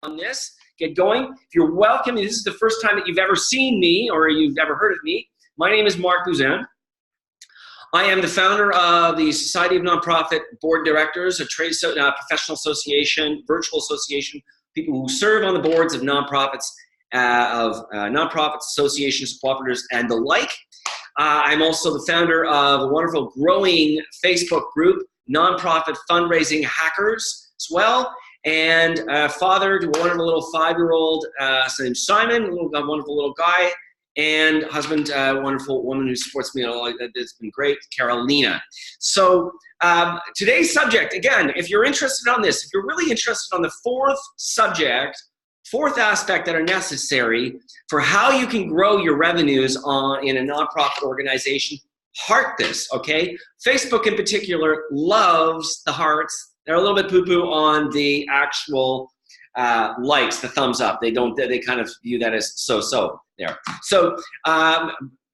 on this, get going. If you're welcome, this is the first time that you've ever seen me or you've ever heard of me. My name is Mark Buzan. I am the founder of the Society of Nonprofit Board Directors, a professional association, virtual association, people who serve on the boards of nonprofits, nonprofits, associations, cooperatives, and the like. I'm also the founder of a wonderful growing Facebook group, Nonprofit Fundraising Hackers as well, and father to a wonderful little 5-year-old named Simon, a wonderful little guy, and husband, a wonderful woman who supports me. It's been great, Carolina. So today's subject, again, if you're interested on this, if you're really interested on the fourth aspect that are necessary for how you can grow your revenues in a nonprofit organization, heart this, okay? Facebook in particular loves the hearts. They're a little bit poo-poo on the actual likes, the thumbs up. They kind of view that as so-so there. So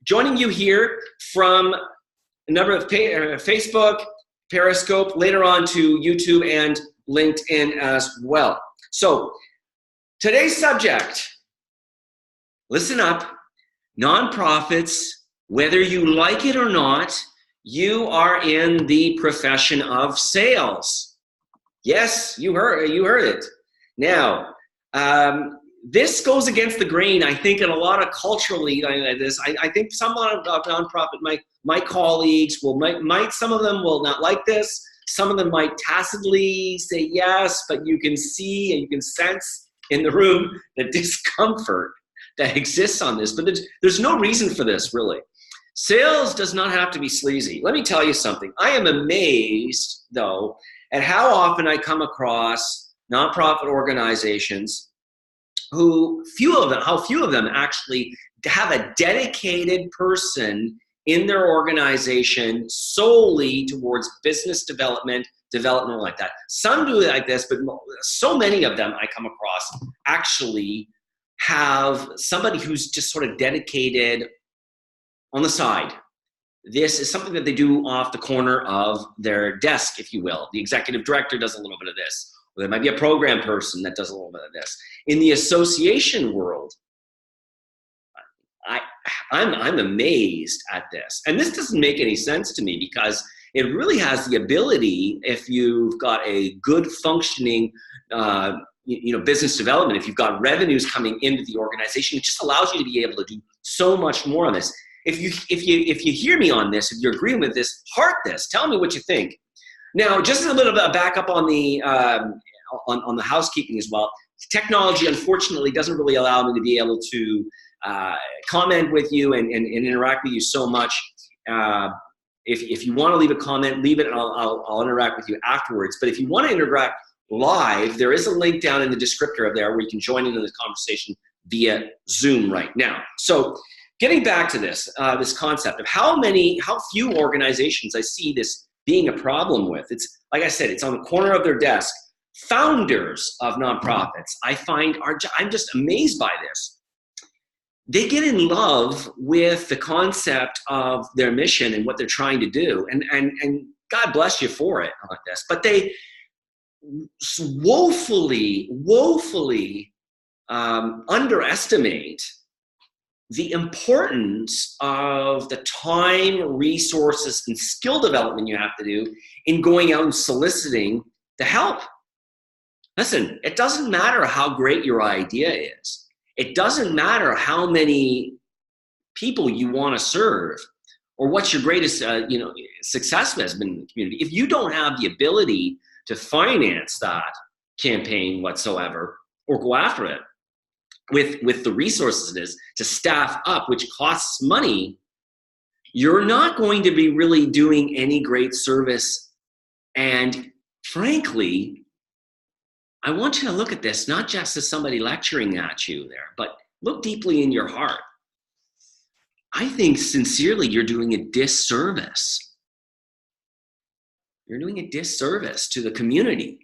joining you here from a number of Facebook, Periscope, later on to YouTube and LinkedIn as well. So today's subject, listen up, nonprofits, whether you like it or not, you are in the profession of sales. Yes, you heard it. Now, this goes against the grain, I think, in a lot of culturally this. I think some of nonprofit, my colleagues some of them will not like this. Some of them might tacitly say yes, but you can see and you can sense in the room the discomfort that exists on this. But there's no reason for this, really. Sales does not have to be sleazy. Let me tell you something. I am amazed, though, at how often I come across nonprofit organizations how few of them actually have a dedicated person in their organization solely towards business development like that. Some do it like this, but so many of them I come across actually have somebody who's just sort of dedicated on the side. This is something that they do off the corner of their desk, if you will. The executive director does a little bit of this. Or there might be a program person that does a little bit of this. In the association world, I'm amazed at this. And this doesn't make any sense to me because it really has the ability, if you've got a good functioning business development, if you've got revenues coming into the organization, it just allows you to be able to do so much more on this. If you hear me on this, if you're agreeing with this, heart this. Tell me what you think. Now, just a little bit of a backup on the housekeeping as well. Technology, unfortunately, doesn't really allow me to be able to comment with you and interact with you so much. If you want to leave a comment, leave it, and I'll interact with you afterwards. But if you want to interact live, there is a link down in the descriptor of there where you can join into the conversation via Zoom right now. So, getting back to this concept of how few organizations I see this being a problem with. It's like I said, it's on the corner of their desk. Founders of nonprofits, I find I'm just amazed by this. They get in love with the concept of their mission and what they're trying to do, and God bless you for it like this. But they woefully underestimate the importance of the time, resources, and skill development you have to do in going out and soliciting the help. Listen, it doesn't matter how great your idea is. It doesn't matter how many people you want to serve or what your greatest success has been in the community. If you don't have the ability to finance that campaign whatsoever or go after it, with the resources it is to staff up, which costs money, you're not going to be really doing any great service. And frankly, I want you to look at this, not just as somebody lecturing at you there, but look deeply in your heart. I think sincerely you're doing a disservice. You're doing a disservice to the community,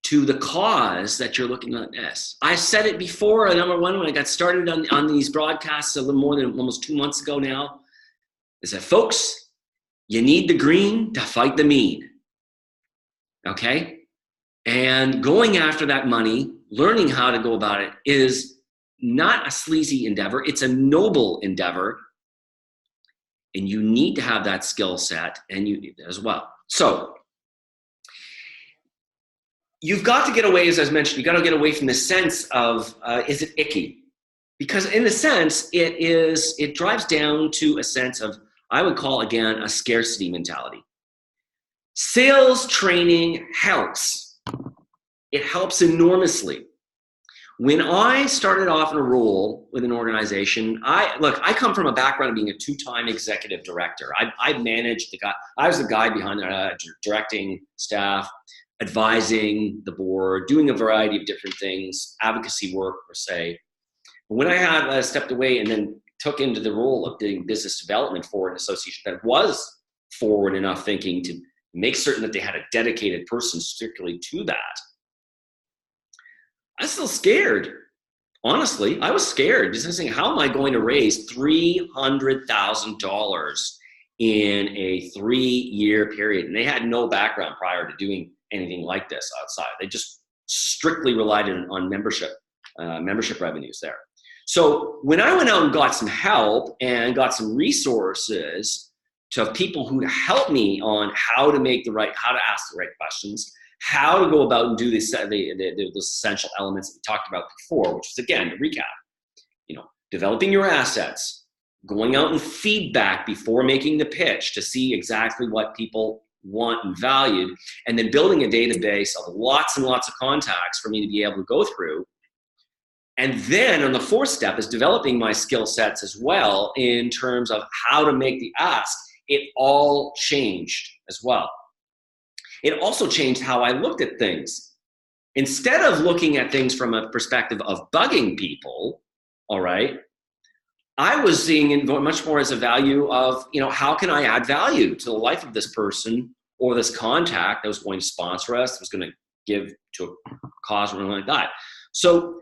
to the cause that you're looking at this. I said it before, number one, when I got started on these broadcasts a little more than almost 2 months ago now, is that, folks, you need the green to fight the mean, okay? And going after that money learning how to go about it is not a sleazy endeavor. It's a noble endeavor. And you need to have that skill set, and you need it as well. So you've got to get away, as I mentioned, you've got to get away from the sense of, is it icky? Because in a sense, it drives down to a sense of, I would call, again, a scarcity mentality. Sales training helps. It helps enormously. When I started off in a role with an organization, I come from a background of being a 2-time executive director. I managed the guy. I was the guy behind directing staff, advising the board, doing a variety of different things, advocacy work per se. When I had stepped away and then took into the role of doing business development for an association that was forward enough thinking to make certain that they had a dedicated person strictly to that, I was still scared. Honestly, I was scared. Just saying, how am I going to raise $300,000 in a 3-year period? And they had no background prior to doing anything like this outside. They just strictly relied on membership revenues there. So when I went out and got some help and got some resources to people who helped me on how to ask the right questions, how to go about and do those essential elements that we talked about before, which is, again, to recap, developing your assets, going out and feedback before making the pitch to see exactly what people want and valued, and then building a database of lots and lots of contacts for me to be able to go through. And then on the 4th step is developing my skill sets as well in terms of how to make the ask. It all changed as well. It also changed how I looked at things. Instead of looking at things from a perspective of bugging people, all right, I was seeing it much more as a value of, how can I add value to the life of this person or this contact that was going to sponsor us, that was going to give to a cause or anything like that. So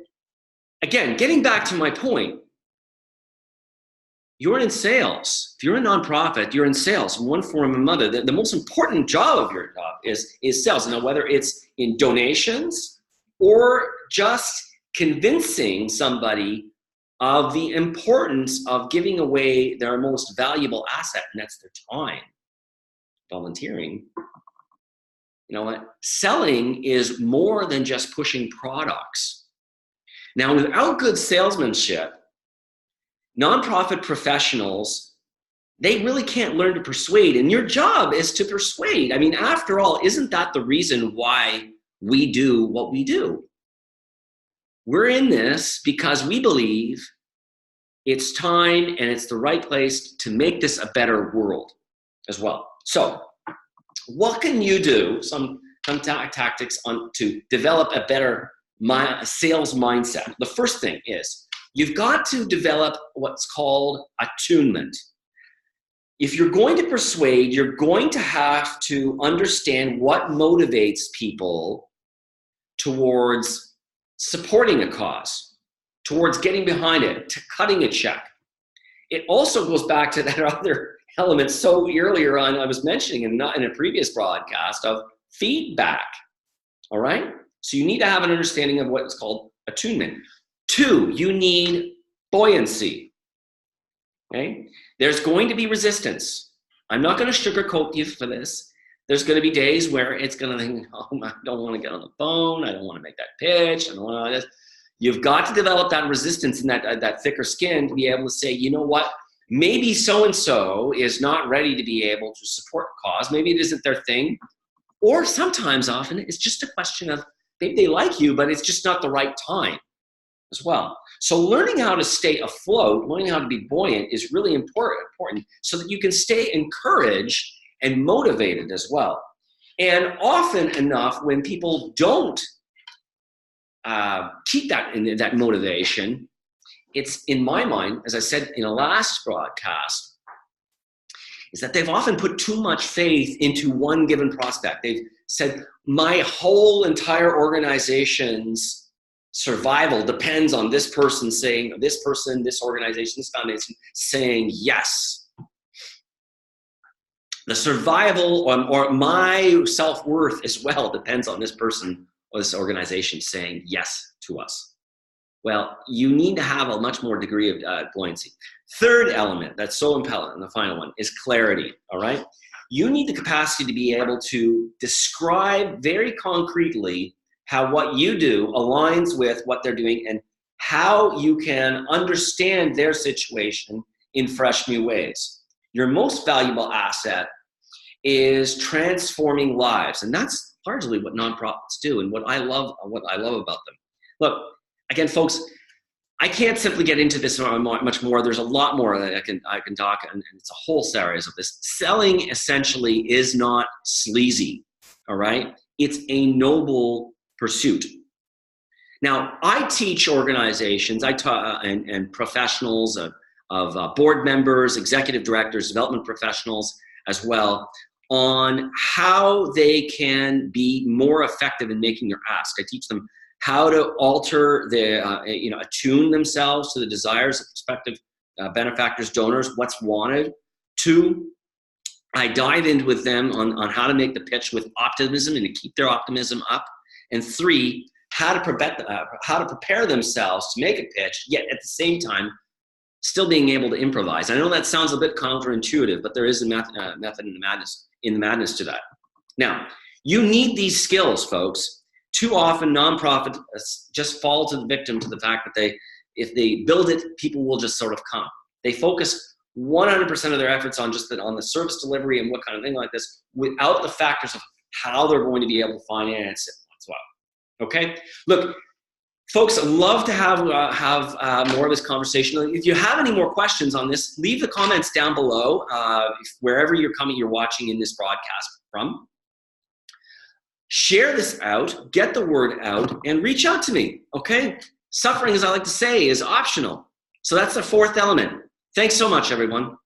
again, getting back to my point, you're in sales. If you're a nonprofit, you're in sales in one form or another. The most important job of your job is sales. Now, whether it's in donations or just convincing somebody of the importance of giving away their most valuable asset, and that's their time, volunteering. You know what? Selling is more than just pushing products. Now, without good salesmanship, nonprofit professionals, they really can't learn to persuade, and your job is to persuade. I mean, after all, isn't that the reason why we do what we do? We're in this because we believe it's time and it's the right place to make this a better world as well. So what can you do, some tactics to develop a better sales mindset? The first thing is, you've got to develop what's called attunement. If you're going to persuade, you're going to have to understand what motivates people towards supporting a cause, towards getting behind it, to cutting a check. It also goes back to that other element so earlier on I was mentioning in a previous broadcast of feedback, all right? So you need to have an understanding of what's called attunement. 2, you need buoyancy, okay? There's going to be resistance. I'm not going to sugarcoat you for this. There's going to be days where it's going to think, oh, I don't want to get on the phone. I don't want to make that pitch. I don't want to this. You've got to develop that resistance and that thicker skin to be able to say, you know what? Maybe so-and-so is not ready to be able to support a cause. Maybe it isn't their thing. Or sometimes, often, it's just a question of maybe they like you, but it's just not the right time as well. So learning how to stay afloat, learning how to be buoyant is really important so that you can stay encouraged and motivated as well. And often enough, when people don't keep that motivation, it's, in my mind, as I said in a last broadcast, is that they've often put too much faith into one given prospect. They've said, my whole entire organization's survival depends on this person saying, this organization, this foundation saying yes. The survival or my self-worth as well depends on this person or this organization saying yes to us? Well, you need to have a much more degree of buoyancy. Third element that's so impelling, and the final one, is clarity, all right? You need the capacity to be able to describe very concretely how what you do aligns with what they're doing and how you can understand their situation in fresh new ways. Your most valuable asset is transforming lives, and that's largely what nonprofits do and what I love about them. Look, again, folks, I can't simply get into this much more. There's a lot more that I can talk, and it's a whole series of this. Selling essentially is not sleazy, all right? It's a noble pursuit. Now, I teach organizations, and professionals of board members, executive directors, development professionals as well, on how they can be more effective in making their ask. I teach them how to alter attune themselves to the desires of prospective benefactors, donors, what's wanted. 2, I dive in with them on how to make the pitch with optimism and to keep their optimism up. And 3, how to prepare themselves to make a pitch, yet at the same time, still being able to improvise. I know that sounds a bit counterintuitive, but there is a method in the madness to that. Now, you need these skills, folks. Too often, nonprofits just fall to the victim to the fact that if they build it, people will just sort of come. They focus 100% of their efforts on the service delivery and what kind of thing like this, without the factors of how they're going to be able to finance it as well. Okay, look, folks, I'd love to have more of this conversation. If you have any more questions on this, leave the comments down below, wherever you're watching in this broadcast from. Share this out, get the word out, and reach out to me, okay? Suffering, as I like to say, is optional. So that's the 4th element. Thanks so much, everyone.